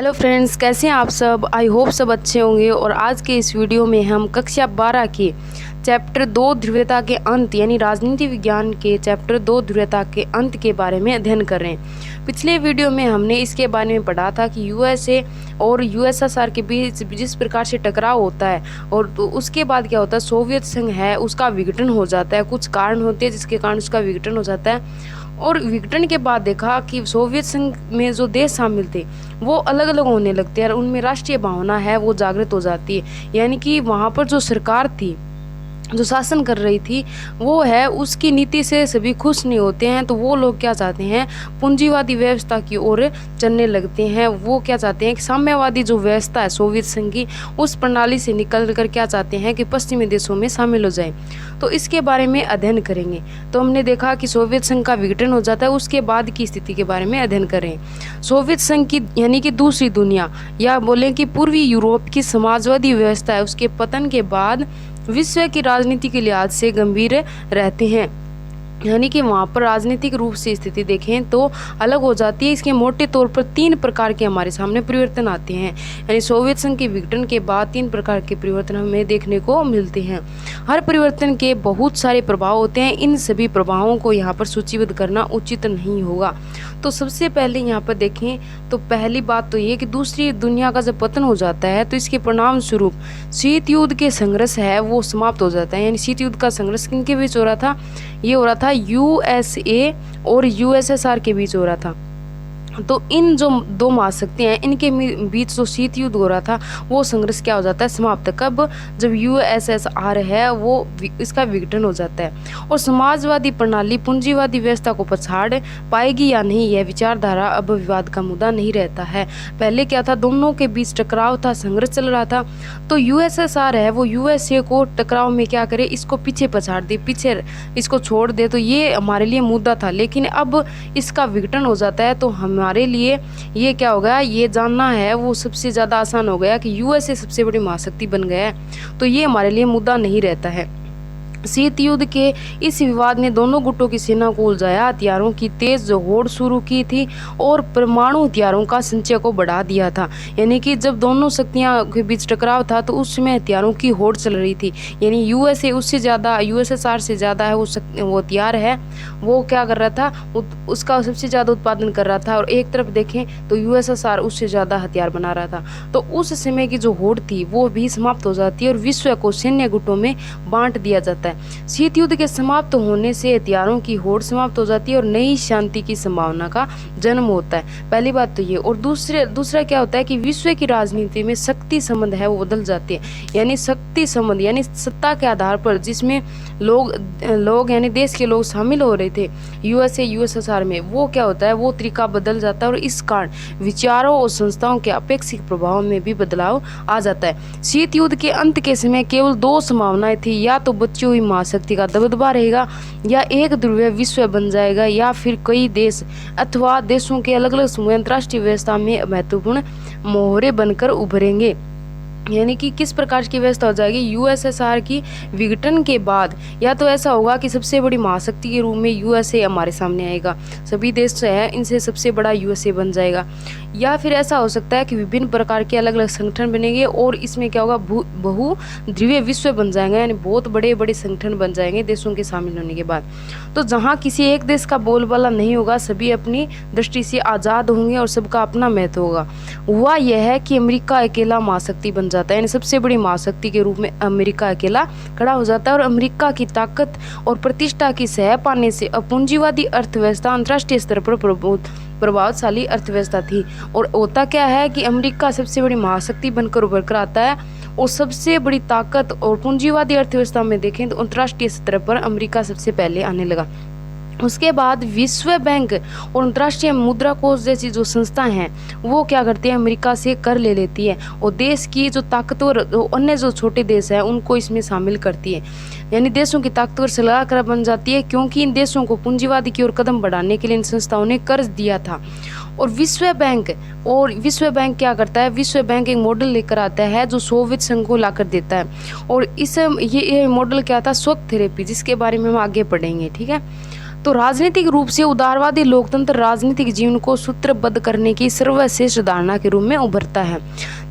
Hello friends, कैसे हैं आप सब। आई होप सब अच्छे होंगे। और आज के इस वीडियो में हम कक्षा 12 के चैप्टर 2 ध्रुवीयता के अंत यानी राजनीति विज्ञान के चैप्टर 2 ध्रुवीयता के अंत के बारे में अध्ययन कर रहे हैं। पिछले वीडियो में हमने इसके बारे में पढ़ा था कि यूएसए और यूएसएसआर के बीच जिस प्रकार से टकराव होता है और तो उसके बाद क्या होता है, सोवियत संघ है उसका विघटन हो जाता है। कुछ कारण होते हैं जिसके कारण उसका विघटन हो जाता है। और विघटन के बाद देखा कि सोवियत संघ में जो देश शामिल थे वो अलग अलग होने लगते हैं और उनमें राष्ट्रीय भावना है वो जागृत हो जाती है। यानी कि वहाँ पर जो सरकार थी, जो शासन कर रही थी, वो है उसकी नीति से सभी खुश नहीं होते हैं। तो वो लोग क्या चाहते हैं, पूंजीवादी व्यवस्था की ओर चलने लगते हैं। वो क्या चाहते हैं कि साम्यवादी जो व्यवस्था है सोवियत संघ की, उस प्रणाली से निकल कर क्या चाहते हैं कि पश्चिमी देशों में शामिल हो जाए। तो इसके बारे में अध्ययन करेंगे। तो हमने देखा कि सोवियत संघ का विघटन हो जाता है, उसके बाद की स्थिति के बारे में अध्ययन करें। सोवियत संघ की यानी कि दूसरी दुनिया या बोले कि पूर्वी यूरोप की समाजवादी व्यवस्था है, उसके पतन के बाद विश्व की राजनीति के लिहाज से गंभीर रहते हैं। यानी कि वहाँ पर राजनीतिक रूप से स्थिति देखें तो अलग हो जाती है। इसके मोटे तौर पर 3 प्रकार के हमारे सामने परिवर्तन आते हैं। यानी सोवियत संघ के विघटन के बाद 3 प्रकार के परिवर्तन हमें देखने को मिलते हैं। हर परिवर्तन के बहुत सारे प्रभाव होते हैं। इन सभी प्रभावों को यहाँ पर सूचीबद्ध करना उचित नहीं होगा। तो सबसे पहले यहाँ पर देखें तो पहली बात तो ये कि दूसरी दुनिया का जब पतन हो जाता है तो इसके परिणाम स्वरूप शीत युद्ध के संघर्ष है वो समाप्त हो जाता है। यानी शीत युद्ध का संघर्ष किनके बीच हो रहा था, ये हो रहा था यूएसए और यूएसएसआर के बीच हो रहा था। तो इन जो 2 महाशक्तियां हैं इनके बीच जो शीत युद्ध हो रहा था वो संघर्ष क्या हो जाता है, समाप्त। कब, जब यूएसएसआर है वो इसका विघटन हो जाता है। और समाजवादी प्रणाली पूंजीवादी व्यवस्था को पछाड़ पाएगी या नहीं, यह विचारधारा अब विवाद का मुद्दा नहीं रहता है। पहले क्या था, दोनों के बीच टकराव था, संघर्ष चल रहा था। तो यूएसएसआर है वो यूएसए को टकराव में क्या करे, इसको पीछे पछाड़ दे, पीछे इसको छोड़ दे। तो ये हमारे लिए मुद्दा था। लेकिन अब इसका विघटन हो जाता है तो हमारे लिए ये क्या हो गया, ये जानना है वो सबसे ज़्यादा आसान हो गया कि यूएसए सबसे बड़ी महाशक्ति बन गया है। तो ये हमारे लिए मुद्दा नहीं रहता है। शीत युद्ध के इस विवाद ने दोनों गुटों की सेना को उलझाया, हथियारों की तेज होड़ शुरू की थी और परमाणु हथियारों का संचय को बढ़ा दिया था। यानी कि जब दोनों शक्तियां के बीच टकराव था तो उस समय हथियारों की होड़ चल रही थी। यानी यूएसए उससे ज़्यादा, यूएसएसआर से ज़्यादा है वो हथियार है वो क्या कर रहा था, उसका सबसे ज़्यादा उत्पादन कर रहा था। और एक तरफ देखें तो यूएसएसआर उससे ज़्यादा हथियार बना रहा था। तो उस समय की जो होड़ थी वो भी समाप्त हो जाती है और विश्व को सैन्य गुटों में बांट दिया जाता है। शीत युद्ध के समाप्त होने से हथियारों की होड़ समाप्त हो जाती है और नई शांति की संभावना का जन्म होता है। पहली बात तो ये। और दूसरा क्या होता है कि विश्व की राजनीति में शक्ति संबंध है वो बदल जाते हैं। यानी शक्ति संबंध यानी सत्ता के आधार पर जिसमें लोग यानी देश के लोग शामिल हो रहे थे यूएसए यूएसएसआर में, वो क्या होता है, वो तरीका बदल जाता है और इस कारण विचारों और संस्थाओं के अपेक्षित प्रभाव में भी बदलाव आ जाता है। शीत युद्ध के अंत के समय केवल 2 संभावनाएं थी, या तो बची हुई महाशक्ति का दबदबा रहेगा या एक ध्रुवीय विश्व बन जाएगा, या फिर कई देश अथवा देशों के अलग अलग समूह अंतर्राष्ट्रीय व्यवस्था में महत्वपूर्ण मोहरे बनकर उभरेंगे। यानी कि किस प्रकार की व्यवस्था हो जाएगी, यूएसएसआर की विघटन के बाद या तो ऐसा होगा कि सबसे बड़ी महाशक्ति के रूप में यूएसए हमारे सामने आएगा, सभी देश जो है इनसे सबसे बड़ा यूएसए बन जाएगा। या फिर ऐसा हो सकता है कि विभिन्न प्रकार के अलग अलग संगठन बनेंगे और इसमें क्या होगा, बहु ध्रुवीय विश्व बन जाएंगे। यानी बहुत बड़े बड़े संगठन बन जाएंगे देशों के शामिल होने के बाद। तो जहाँ किसी एक देश का बोलबाला नहीं होगा, सभी अपनी दृष्टि से आज़ाद होंगे और सबका अपना महत्व होगा। हुआ यह है कि अमेरिका अकेला महाशक्ति बन जाता है। यानी सबसे बड़ी महाशक्ति के रूप में अमेरिका अकेला खड़ा हो जाता है और अमेरिका की ताकत और प्रतिष्ठा की सह पाने से पूंजीवादी अर्थव्यवस्था अंतर्राष्ट्रीय स्तर पर प्रभावशाली अर्थव्यवस्था थी। और होता क्या है कि अमेरिका सबसे बड़ी महाशक्ति बनकर उभर कर आता है और सबसे बड़ी ताकत और पूंजीवादी अर्थव्यवस्था में देखें तो अंतर्राष्ट्रीय स्तर पर अमेरिका सबसे पहले आने लगा। उसके बाद विश्व बैंक और अंतर्राष्ट्रीय मुद्रा कोष जैसी जो संस्थाएं हैं वो क्या करती है, अमेरिका से कर ले लेती है और देश की जो ताकतवर अन्य जो छोटे देश हैं उनको इसमें शामिल करती है। यानी देशों की ताकतवर सलाहकार बन जाती है, क्योंकि इन देशों को पूंजीवादी की ओर कदम बढ़ाने के लिए इन संस्थाओं ने कर्ज दिया था। और विश्व बैंक क्या करता है, विश्व बैंक एक मॉडल लेकर आता है जो सोवियत संघ को लाकर देता है। और ये मॉडल क्या था, शॉक थेरेपी, जिसके बारे में हम आगे पढ़ेंगे। ठीक है, तो राजनीतिक रूप से उदारवादी लोकतंत्र राजनीतिक जीवन को सूत्रबद्ध करने की सर्वश्रेष्ठ धारणा के रूप में उभरता है।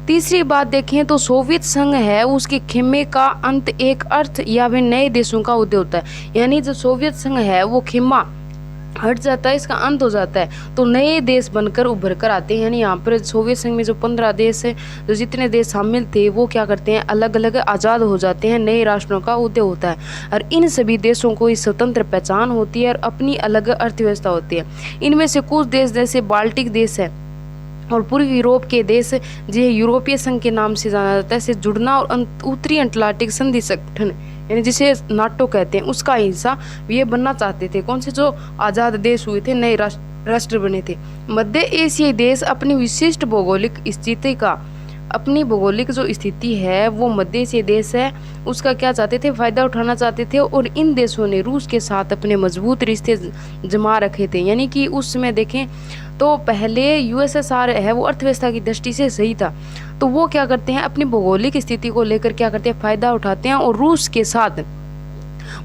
तीसरी बात देखें तो सोवियत संघ है उसके खेमे का अंत एक अर्थ या वे नए देशों का उदय होता है। यानी जो सोवियत संघ है वो खेमा हट जाता है, इसका अंत हो जाता है, तो नए देश बनकर उभर कर आते हैं। यानी यहाँ पर सोवियत संघ में जो 15 देश है, जो जितने देश शामिल थे वो क्या करते हैं, अलग अलग आज़ाद हो जाते हैं, नए राष्ट्रों का उदय होता है और इन सभी देशों को इस स्वतंत्र पहचान होती है और अपनी अलग अर्थव्यवस्था होती है। इनमें से कुछ देश जैसे बाल्टिक देश है और पूर्वी यूरोप के देश जिन्हें यूरोपीय संघ के नाम से जाना जाता है से जुड़ना और उत्तरी अटलांटिक संधि संगठन यानी जिसे नाटो कहते हैं उसका हिस्सा ये बनना चाहते थे। कौन से जो आज़ाद देश हुए थे, नए राष्ट्र बने थे। मध्य एशियाई देश अपनी विशिष्ट भौगोलिक स्थिति का अपनी भौगोलिक जो स्थिति है वो मध्य एशियाई देश है उसका क्या चाहते थे, फायदा उठाना चाहते थे और इन देशों ने रूस के साथ अपने मजबूत रिश्ते जमा रखे थे। यानी कि उस समय देखें तो पहले यूएसएसआर है वो अर्थव्यवस्था की दृष्टि से सही था, तो वो क्या करते हैं अपनी भौगोलिक स्थिति को लेकर क्या करते हैं, फायदा उठाते हैं और रूस के साथ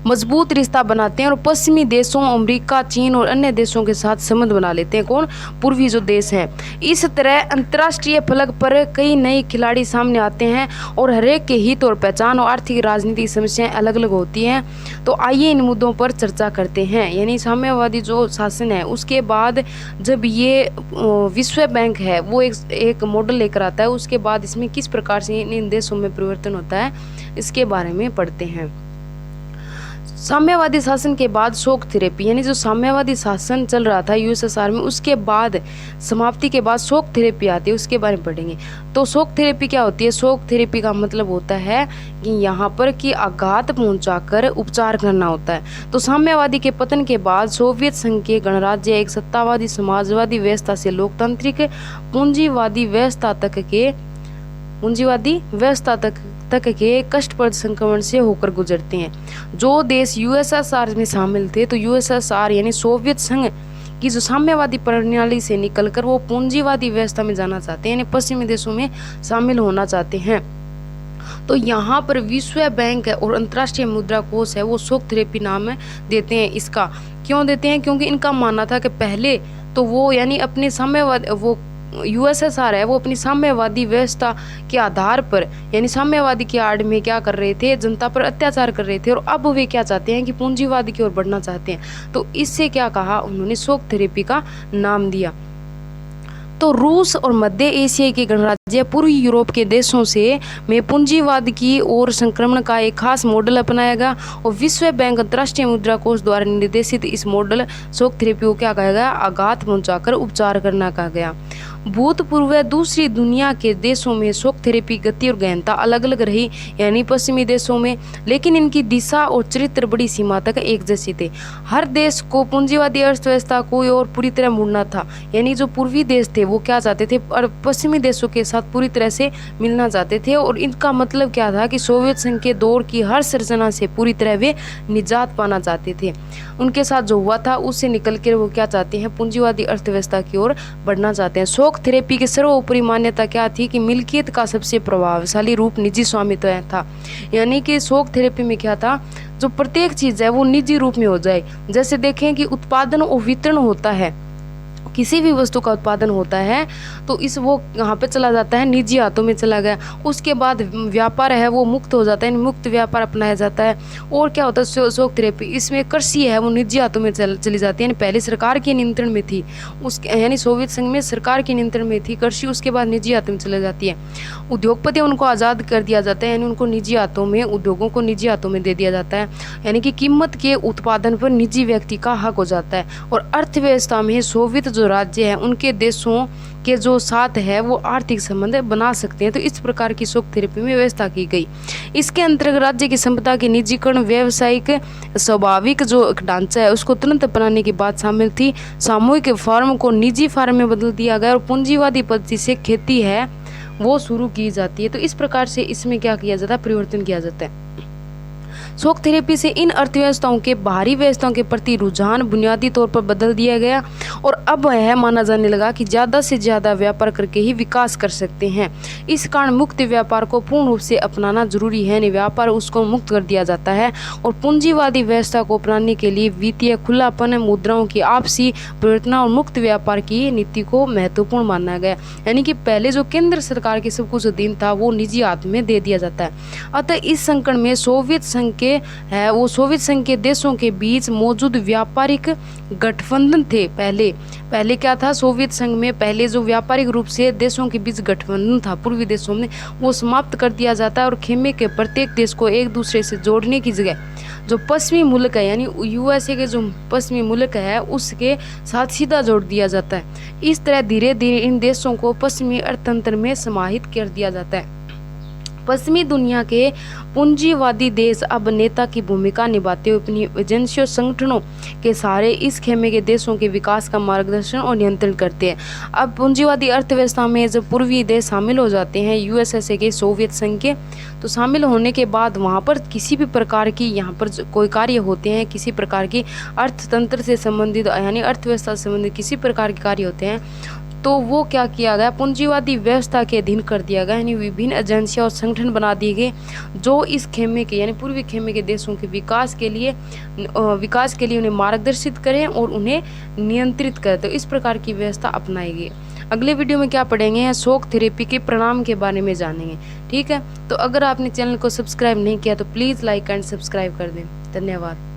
मजबूत रिश्ता बनाते हैं और पश्चिमी देशों अमेरिका, चीन और अन्य देशों के साथ संबंध बना लेते हैं। कौन, पूर्वी जो देश हैं। इस तरह अंतर्राष्ट्रीय फलक पर कई नए खिलाड़ी सामने आते हैं और हरेक के हित और पहचान और आर्थिक राजनीतिक समस्याएं अलग अलग होती हैं। तो आइए इन मुद्दों पर चर्चा करते हैं। यानी साम्यवादी जो शासन है उसके बाद जब ये विश्व बैंक है वो एक मॉडल लेकर आता है, उसके बाद इसमें किस प्रकार से इन देशों में परिवर्तन होता है इसके बारे में पढ़ते हैं। साम्यवादी शासन के बाद शॉक थेरेपी, यानी जो साम्यवादी शासन चल रहा था यूएसएसआर में उसके बाद समाप्ति के बाद शॉक थेरेपी आती है, उसके बारे में पढ़ेंगे। तो शॉक थेरेपी क्या होती है, शॉक थेरेपी का मतलब होता है कि यहाँ पर कि आघात पहुंचाकर उपचार करना होता है। तो साम्यवादी के पतन के बाद सोवियत संघ के गणराज्य एक सत्तावादी समाजवादी व्यवस्था से लोकतांत्रिक पूंजीवादी व्यवस्था तक के कष्टप्रद संक्रमण से होकर गुजरते हैं। जो देश यूएसएसआर में शामिल थे तो यूएसएसआर यानी सोवियत संघ की जो साम्यवादी प्रणाली से निकलकर वो पूंजीवादी व्यवस्था में जाना चाहते हैं, यानी पश्चिमी देशों में शामिल होना चाहते हैं। तो यहाँ पर विश्व बैंक है और अंतर्राष्ट्रीय मुद्रा कोष है वो शॉक थेरेपी नाम देते हैं। इसका क्यों देते हैं, क्योंकि इनका मानना था कि पहले तो वो यानी अपने साम्यवाद वो यूएसएसआर है वो अपनी साम्यवादी व्यवस्था के आधार पर यानी साम्यवादी की आड़ में क्या कर रहे थे, जनता पर अत्याचार कर रहे थे और अब वे क्या चाहते हैं कि पूंजीवादी की ओर बढ़ना चाहते हैं। तो इससे क्या कहा उन्होंने, शॉक थेरेपी का नाम दिया। तो रूस और मध्य एशिया के गणराज्य पूर्वी यूरोप के देशों से में पूंजीवाद की ओर संक्रमण का एक खास मॉडल अपनाया गया और विश्व बैंक अंतर्राष्ट्रीय मुद्रा कोष द्वारा निर्देशित इस मॉडल शॉक थेरेपी को क्या कहा गया, आघात पहुंचाकर उपचार करना कहा गया। भूतपूर्व दूसरी दुनिया के देशों में शॉक थेरेपी गति और गहनता अलग अलग रही, यानी पश्चिमी देशों में, लेकिन इनकी दिशा और चरित्र बड़ी सीमा तक एक जैसे थे। हर देश को पूंजीवादी अर्थव्यवस्था को और पूरी तरह मुड़ना था, यानी जो पूर्वी देश थे वो क्या चाहते थे और पश्चिमी देशों के साथ पूरी तरह से मिलना चाहते थे। और इनका मतलब क्या था कि सोवियत संघ के दौर की हर संरचना से पूरी तरह वे निजात पाना चाहते थे। उनके साथ जो हुआ था उससे निकल कर वो क्या चाहते हैं, पूंजीवादी अर्थव्यवस्था की ओर बढ़ना चाहते हैं। शॉक थेरेपी की सर्वोपरि मान्यता क्या थी कि मिल्कियत का सबसे प्रभावशाली रूप निजी स्वामित्व था। यानी कि शॉक थेरेपी में क्या था, जो प्रत्येक चीज़ है वो निजी रूप में हो जाए। जैसे देखें कि उत्पादन और वितरण होता है, किसी भी वस्तु का उत्पादन होता है तो वो कहाँ पे चला जाता है, निजी हाथों में चला गया। उसके बाद व्यापार है वो मुक्त हो जाता है, मुक्त व्यापार अपनाया जाता है। और क्या होता है शॉक थेरेपी, इसमें कृषि है वो निजी हाथों में चली जाती है, यानी पहले सरकार के नियंत्रण में थी यानी सोवियत संघ में सरकार के नियंत्रण में थी कृषि, उसके बाद निजी हाथों में चली जाती है। उद्योगपति उनको आज़ाद कर दिया जाता है, यानी उनको निजी हाथों में, उद्योगों को निजी हाथों में दे दिया जाता है, यानी कि कीमत के उत्पादन पर निजी व्यक्ति का हक हो जाता है। और अर्थव्यवस्था में सोवियत जो राज्य है उनके देशों के जो साथ है वो आर्थिक संबंध बना सकते हैं। तो इस प्रकार की शॉक थेरेपी में व्यवस्था की गई। इसके अंतर्गत राज्य की संपदा के निजीकरण, व्यावसायिक स्वाभाविक जो ढांचा है उसको तुरंत अपनाने की बात शामिल थी। सामूहिक फार्म को निजी फार्म में बदल दिया गया और पूंजीवादी पद्धति से खेती है वो शुरू की जाती है। तो इस प्रकार से इसमें क्या किया जाता है, परिवर्तन किया जाता है। शॉक थेरेपी से इन अर्थव्यवस्थाओं के बाहरी व्यवस्थाओं के प्रति रुझान बुनियादी तौर पर बदल दिया गया और अब यह माना जाने लगा कि ज़्यादा से ज़्यादा व्यापार करके ही विकास कर सकते हैं। इस कारण मुक्त व्यापार को पूर्ण रूप से अपनाना जरूरी है, नहीं व्यापार उसको मुक्त कर दिया जाता है। और पूंजीवादी व्यवस्था को अपनाने के लिए वित्तीय खुलापन, मुद्राओं की आपसी परिवर्तन और मुक्त व्यापार की नीति को महत्वपूर्ण माना गया। यानी कि पहले जो केंद्र सरकार के सब कुछ अधीन था वो निजी हाथ में दे दिया जाता है। अतः इस संकट में सोवियत संघ के देशों के बीच मौजूद व्यापारिक गठबंधन थे। पहले क्या था, सोवियत संघ में पहले जो व्यापारिक रूप से देशों के बीच गठबंधन था पूर्वी देशों में, वो समाप्त कर दिया जाता है और खेमे के प्रत्येक देश को एक दूसरे से जोड़ने की जगह जो पश्चिमी मुल्क है यानी यूएसए के जो पश्चिमी मुल्क है उसके साथ सीधा जोड़ दिया जाता है। इस तरह धीरे धीरे इन देशों को पश्चिमी अर्थतंत्र में समाहित कर दिया जाता है। पश्चिमी दुनिया के पूंजीवादी देश अब नेता की भूमिका निभाते हुए अपनी एजेंसियों संगठनों के सहारे इस खेमे के देशों के विकास का मार्गदर्शन और नियंत्रण करते हैं। अब पूंजीवादी अर्थव्यवस्था में जब पूर्वी देश शामिल हो जाते हैं यूएसएसए के, सोवियत संघ के, तो शामिल होने के बाद वहाँ पर किसी भी प्रकार की यहाँ पर कोई कार्य होते हैं, किसी प्रकार की अर्थतंत्र से संबंधित यानी अर्थव्यवस्था से संबंधित किसी प्रकार के कार्य होते हैं, तो वो क्या किया गया, पूंजीवादी व्यवस्था के अधीन कर दिया गया। यानी विभिन्न एजेंसियां और संगठन बना दिए गए जो इस खेमे के यानी पूर्वी खेमे के देशों के विकास के लिए उन्हें मार्गदर्शित करें और उन्हें नियंत्रित करें। तो इस प्रकार की व्यवस्था अपनाई गई। अगले वीडियो में क्या पढ़ेंगे, शॉक थेरेपी के परिणाम के बारे में जानेंगे। ठीक है, तो अगर आपने चैनल को सब्सक्राइब नहीं किया तो प्लीज़ लाइक एंड सब्सक्राइब कर दें। धन्यवाद।